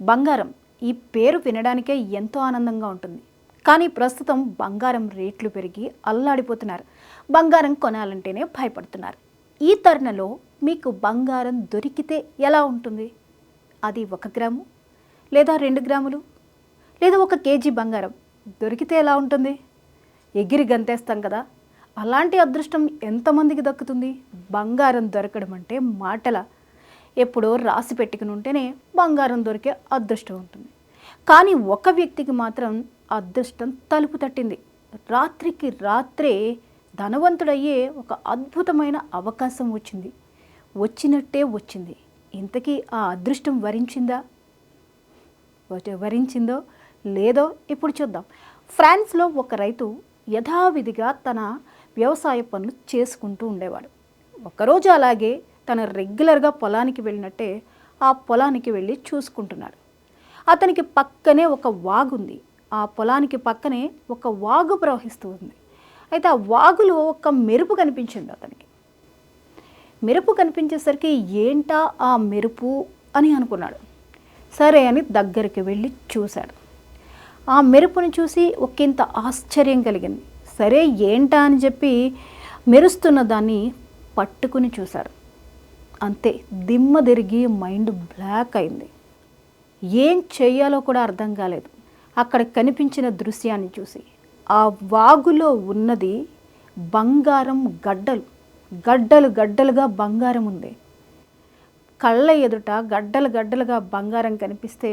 బంగారం ఈ పేరు వినడానికే ఎంతో ఆనందంగా ఉంటుంది. కానీ ప్రస్తుతం బంగారం రేట్లు పెరిగి అల్లాడిపోతున్నారు. బంగారం కొనాలంటేనే భయపడుతున్నారు. ఈ తరుణంలో మీకు బంగారం దొరికితే ఎలా ఉంటుంది? అది 1 గ్రాము లేదా 2 గ్రాములు లేదా 1 కేజీ బంగారం దొరికితే ఎలా ఉంటుంది? ఎగిరి గంతేస్తాం కదా. అలాంటి అదృష్టం ఎంతమందికి దక్కుతుంది? బంగారం దొరకడం అంటే మాటల. ఎప్పుడో రాసి పెట్టుకుని ఉంటేనే బంగారం దొరికే అదృష్టం ఉంటుంది. కానీ ఒక వ్యక్తికి మాత్రం అదృష్టం తలుపు తట్టింది. రాత్రికి రాత్రే ధనవంతుడయ్యే ఒక అద్భుతమైన అవకాశం వచ్చింది. వచ్చినట్టే వచ్చింది. ఇంతకీ ఆ అదృష్టం వరించిందో లేదో ఇప్పుడు చూద్దాం. ఫ్రాన్స్లో ఒక రైతు యథావిధిగా తన వ్యవసాయ పనులు చేసుకుంటూ ఉండేవాడు. ఒకరోజు అలాగే తను రెగ్యులర్గా పొలానికి వెళ్ళినట్టే ఆ పొలానికి వెళ్ళి చూసుకుంటున్నాడు. అతనికి పక్కనే ఒక వాగు ఉంది. ఆ పొలానికి పక్కనే ఒక వాగు ప్రవహిస్తూ ఉంది. అయితే ఆ వాగులో ఒక మెరుపు కనిపించింది అతనికి. మెరుపు కనిపించేసరికి ఏంటా ఆ మెరుపు అని అనుకున్నాడు. సరే అని దగ్గరికి వెళ్ళి చూశాడు. ఆ మెరుపుని చూసి ఒకంత ఆశ్చర్యం కలిగింది. సరే ఏంటా అని చెప్పి మెరుస్తున్న దాన్ని పట్టుకుని చూశాడు. అంతే, దిమ్మ తిరిగి మైండ్ బ్లాక్ అయింది. ఏం చెయ్యాలో కూడా అర్థం కాలేదు. అక్కడ కనిపించిన దృశ్యాన్ని చూసి ఆ వాగులో ఉన్నది బంగారం గడ్డలు గడ్డలు గడ్డలుగా బంగారం ఉంది. కళ్ళ ఎదుట గడ్డలు గడ్డలుగా బంగారం కనిపిస్తే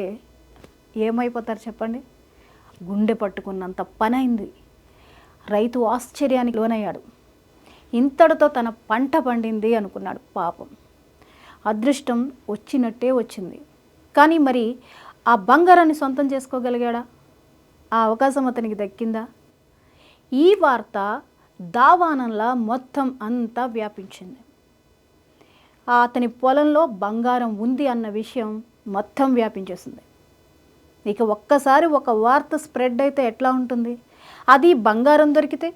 ఏమైపోతారు చెప్పండి? గుండె పట్టుకున్నంత పని అయింది. రైతు ఆశ్చర్యానికి లోనయ్యాడు. ఇంతటితో తన పంట పండింది అనుకున్నాడు. పాపం, అదృష్టం వచ్చినట్టే వచ్చింది. కానీ మరి ఆ బంగారాన్ని సొంతం చేసుకోగలిగాడా? ఆ అవకాశం అతనికి దక్కిందా? ఈ వార్త దావానంలా మొత్తం అంతా వ్యాపించింది. అతని పొలంలో బంగారం ఉంది అన్న విషయం మొత్తం వ్యాపించేసింది. ఇక ఒక్కసారి ఒక వార్త స్ప్రెడ్ అయితే ఎట్లా ఉంటుంది? అది బంగారం దొరికితే,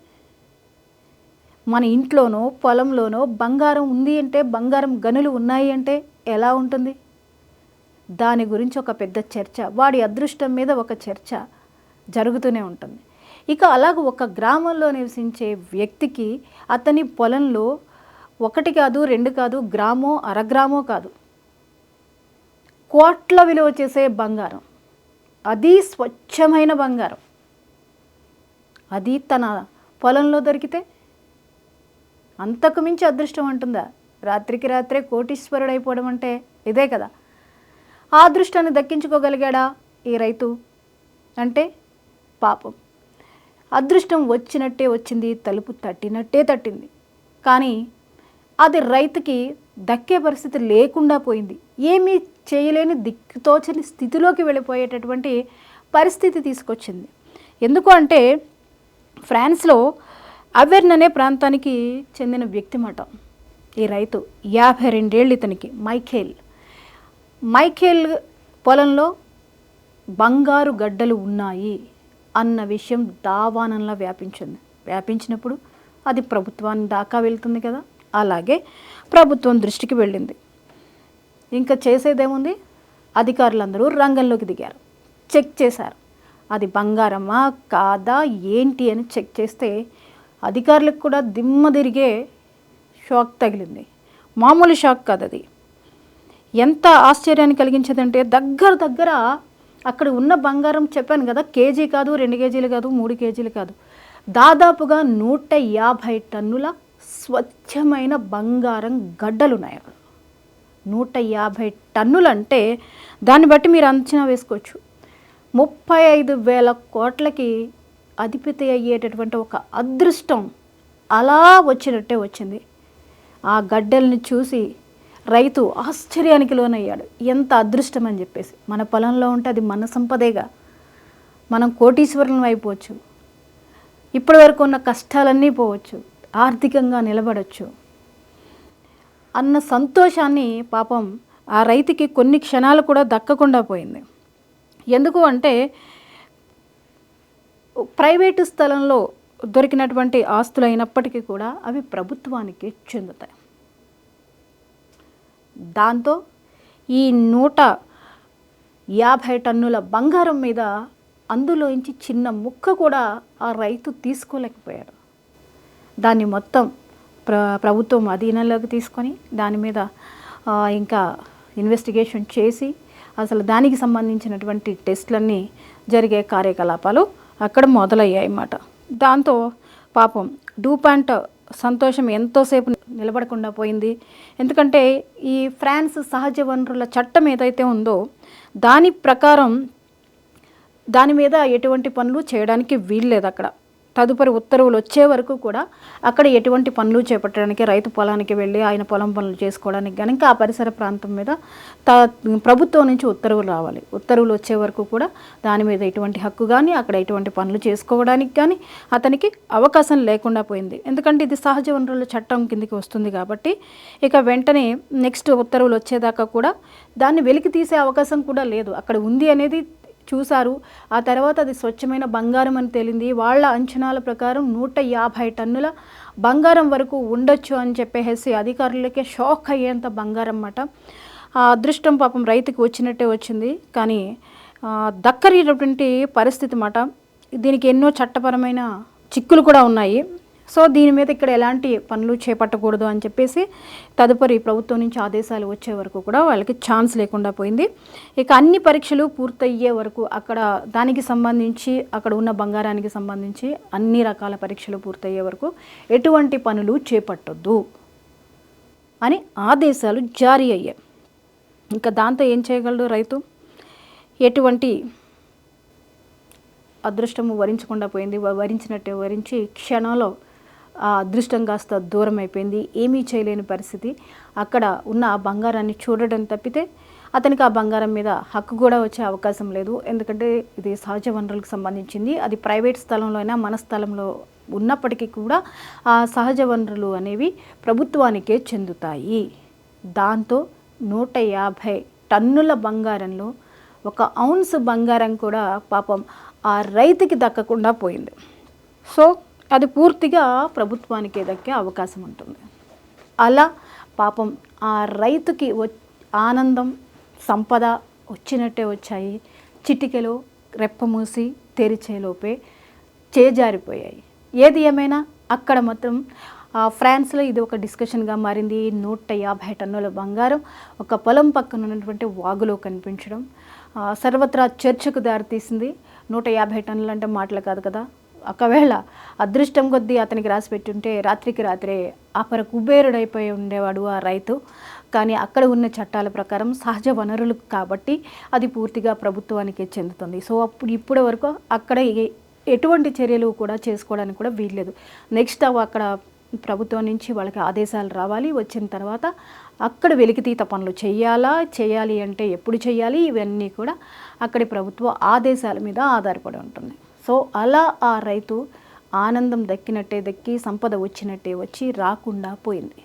మన ఇంట్లోనో పొలంలోనో బంగారం ఉంది అంటే, బంగారం గనులు ఉన్నాయి అంటే ఎలా ఉంటుంది? దాని గురించి ఒక పెద్ద చర్చ, వాడి అదృష్టం మీద ఒక చర్చ జరుగుతూనే ఉంటుంది. ఇక అలాగ ఒక గ్రామంలో నివసించే వ్యక్తికి అతని పొలంలో 1 కాదు 2 కాదు, గ్రామో అరగ్రామో కాదు, కోట్ల విలువ చేసే బంగారం, అది స్వచ్ఛమైన బంగారం, అది తన పొలంలో దొరికితే అంతకు మించి అదృష్టం ఉంటుందా? రాత్రికి రాత్రే కోటీశ్వరుడు అయిపోవడం అంటే ఇదే కదా. ఆ అదృష్టాన్ని దక్కించుకోగలిగాడా ఈ రైతు? అంటే పాపం, అదృష్టం వచ్చినట్టే వచ్చింది, తలుపు తట్టినట్టే తట్టింది. కానీ అది రైతుకి దక్కే పరిస్థితి లేకుండా పోయింది. ఏమీ చేయలేని దిక్కుతోచని స్థితిలోకి వెళ్ళిపోయేటటువంటి పరిస్థితి తీసుకొచ్చింది. ఎందుకు అంటే ఫ్రాన్స్లో అవేర్న్ అనే ప్రాంతానికి చెందిన వ్యక్తి మాట ఈ రైతు. 52 ఏళ్ళు ఇతనికి. మైఖేల్ పొలంలో బంగారు గడ్డలు ఉన్నాయి అన్న విషయం దావానంలా వ్యాపించినప్పుడు అది ప్రభుత్వాన్ని దాకా వెళ్తుంది కదా. అలాగే ప్రభుత్వం దృష్టికి వెళ్ళింది. ఇంకా చేసేదేముంది? అధికారులందరూ రంగంలోకి దిగారు. చెక్ చేశారు. అది బంగారమా కాదా ఏంటి అని చెక్ చేస్తే అధికారులకు కూడా దిమ్మ తిరిగే షాక్ తగిలింది. మామూలు షాక్ కాదు అది. ఎంత ఆశ్చర్యాన్ని కలిగించేదంటే దగ్గర అక్కడ ఉన్న బంగారం చెప్పాను కదా, కేజీ కాదు, 2 కేజీలు కాదు, 3 కేజీలు కాదు, దాదాపుగా 150 టన్నుల స్వచ్ఛమైన బంగారం గడ్డలు ఉన్నాయి అక్కడ. 150 టన్నులు అంటే దాన్ని బట్టి మీరు అంచనా వేసుకోవచ్చు. 35,000 కోట్లకి అధిపతి అయ్యేటటువంటి ఒక అదృష్టం అలా వచ్చినట్టే వచ్చింది. ఆ గడ్డల్ని చూసి రైతు ఆశ్చర్యానికి లోనయ్యాడు. ఎంత అదృష్టం అని చెప్పేసి. మన పొలంలో ఉంటే అది మన సంపదేగా, మనం కోటీశ్వరులం అయిపోవచ్చు, ఇప్పటి వరకు ఉన్న కష్టాలన్నీ పోవచ్చు, ఆర్థికంగా నిలబడవచ్చు అన్న సంతోషాన్ని పాపం ఆ రైతుకి కొన్ని క్షణాలు కూడా దక్కకుండా పోయింది. ఎందుకు అంటే ప్రైవేటు స్థలంలో దొరికినటువంటి ఆస్తులు అయినప్పటికీ కూడా అవి ప్రభుత్వానికి చెందుతాయి. దాంతో ఈ 50 టన్నుల బంగారం మీద అందులోంచి చిన్న ముక్క కూడా ఆ రైతు తీసుకోలేకపోయాడు. దాన్ని మొత్తం ప్రభుత్వం అధీనంలోకి తీసుకొని దాని మీద ఇంకా ఇన్వెస్టిగేషన్ చేసి అసలు దానికి సంబంధించినటువంటి టెస్టులన్నీ జరిగే కార్యకలాపాలు అక్కడ మొదలయ్యాయి అన్నమాట. దాంతో పాపం డూపాంట్ సంతోషం ఎంతోసేపు నిలబడకుండా పోయింది. ఎందుకంటే ఈ ఫ్రాన్స్ సహజ వనరుల చట్టం ఏదైతే ఉందో దాని ప్రకారం దాని మీద ఎటువంటి పనులు చేయడానికి వీల్లేదు. అక్కడ తదుపరి ఉత్తర్వులు వచ్చే వరకు కూడా అక్కడ ఎటువంటి పనులు చేపట్టడానికి, రైతు పొలానికి వెళ్ళి ఆయన పొలం పనులు చేసుకోవడానికి కానీ ఇంకా ఆ పరిసర ప్రాంతం మీద ప్రభుత్వం నుంచి ఉత్తర్వులు రావాలి. ఉత్తర్వులు వచ్చే వరకు కూడా దాని మీద ఎటువంటి హక్కు కానీ అక్కడ ఎటువంటి పనులు చేసుకోవడానికి కానీ అతనికి అవకాశం లేకుండా పోయింది. ఎందుకంటే ఇది సహజ వనరుల చట్టం కిందికి వస్తుంది కాబట్టి ఇక వెంటనే నెక్స్ట్ ఉత్తర్వులు వచ్చేదాకా కూడా దాన్ని వెలికి తీసే అవకాశం కూడా లేదు. అక్కడ ఉంది అనేది చూశారు. ఆ తర్వాత అది స్వచ్ఛమైన బంగారం అని తేలింది. వాళ్ళ అంచనాల ప్రకారం 150 టన్నుల బంగారం వరకు ఉండొచ్చు అని చెప్పేసి అధికారులకే షాక్ అయ్యేంత బంగారం అన్నమాట. ఆ అదృష్టం పాపం రైతుకి వచ్చినట్టే వచ్చింది, కానీ దక్కరినటువంటి పరిస్థితి అన్నమాట. దీనికి ఎన్నో చట్టపరమైన చిక్కులు కూడా ఉన్నాయి. సో దీని మీద ఇక్కడ ఎలాంటి పనులు చేపట్టకూడదు అని చెప్పేసి తదుపరి ప్రభుత్వం నుంచి ఆదేశాలు వచ్చే వరకు కూడా వాళ్ళకి ఛాన్స్ లేకుండా పోయింది. ఇక అన్ని పరీక్షలు పూర్తయ్యే వరకు అక్కడ దానికి సంబంధించి అక్కడ ఉన్న బంగారానికి సంబంధించి అన్ని రకాల పరీక్షలు పూర్తయ్యే వరకు ఎటువంటి పనులు చేపట్టొద్దు అని ఆదేశాలు జారీ అయ్యాయి. ఇంకా దాంతో ఏం చేయగలడు రైతు? ఎటువంటి అదృష్టము వరించకుండా పోయింది. వరించినట్టే వరించి క్షణంలో ఆ అదృష్టం కాస్త దూరం అయిపోయింది. ఏమీ చేయలేని పరిస్థితి. అక్కడ ఉన్న ఆ బంగారాన్ని చూడడం తప్పితే అతనికి ఆ బంగారం మీద హక్కు కూడా వచ్చే అవకాశం లేదు. ఎందుకంటే ఇది సహజ వనరులకు సంబంధించింది. అది ప్రైవేట్ స్థలంలో అయినా మన స్థలంలో ఉన్నప్పటికీ కూడా ఆ సహజ వనరులు అనేవి ప్రభుత్వానికే చెందుతాయి. దాంతో 150 టన్నుల బంగారంలో 1 ఔన్స్ బంగారం కూడా పాపం ఆ రైతుకి దక్కకుండా పోయింది. సో అది పూర్తిగా ప్రభుత్వానికే దక్కే అవకాశం ఉంటుంది. అలా పాపం ఆ రైతుకి ఆనందం, సంపద వచ్చినట్టే వచ్చాయి. చిటికెలో రెప్పమూసి తెరిచేలోపే చేజారిపోయాయి. ఏది ఏమైనా అక్కడ మాత్రం ఫ్రాన్స్లో ఇది ఒక డిస్కషన్గా మారింది. 150 టన్నుల బంగారం ఒక పొలం పక్కన ఉన్నటువంటి వాగులో కనిపించడం సర్వత్రా చర్చకు దారితీసింది. 150 టన్నులు అంటే మాటలు కాదు కదా. ఒకవేళ అదృష్టం కొద్దీ అతనికి రాసి పెట్టుంటే రాత్రికి రాత్రే అపర కుబేరుడైపోయి ఉండేవాడు ఆ రైతు. కానీ అక్కడ ఉన్న చట్టాల ప్రకారం సహజ వనరులు కాబట్టి అది పూర్తిగా ప్రభుత్వానికే చెందుతుంది. సో ఇప్పటి వరకు అక్కడ ఎటువంటి చర్యలు కూడా చేసుకోవడానికి కూడా వీల్లేదు. నెక్స్ట్ అక్కడ ప్రభుత్వం నుంచి వాళ్ళకి ఆదేశాలు రావాలి. వచ్చిన తర్వాత అక్కడ వెలికితీత పనులు చేయాలి అంటే ఎప్పుడు చేయాలి, ఇవన్నీ కూడా అక్కడి ప్రభుత్వ ఆదేశాల మీద ఆధారపడి ఉంటుంది. సో అలా ఆ రైతు ఆనందం దక్కినట్టే దక్కి సంపద వచ్చినట్టే వచ్చి రాకుండా పోయింది.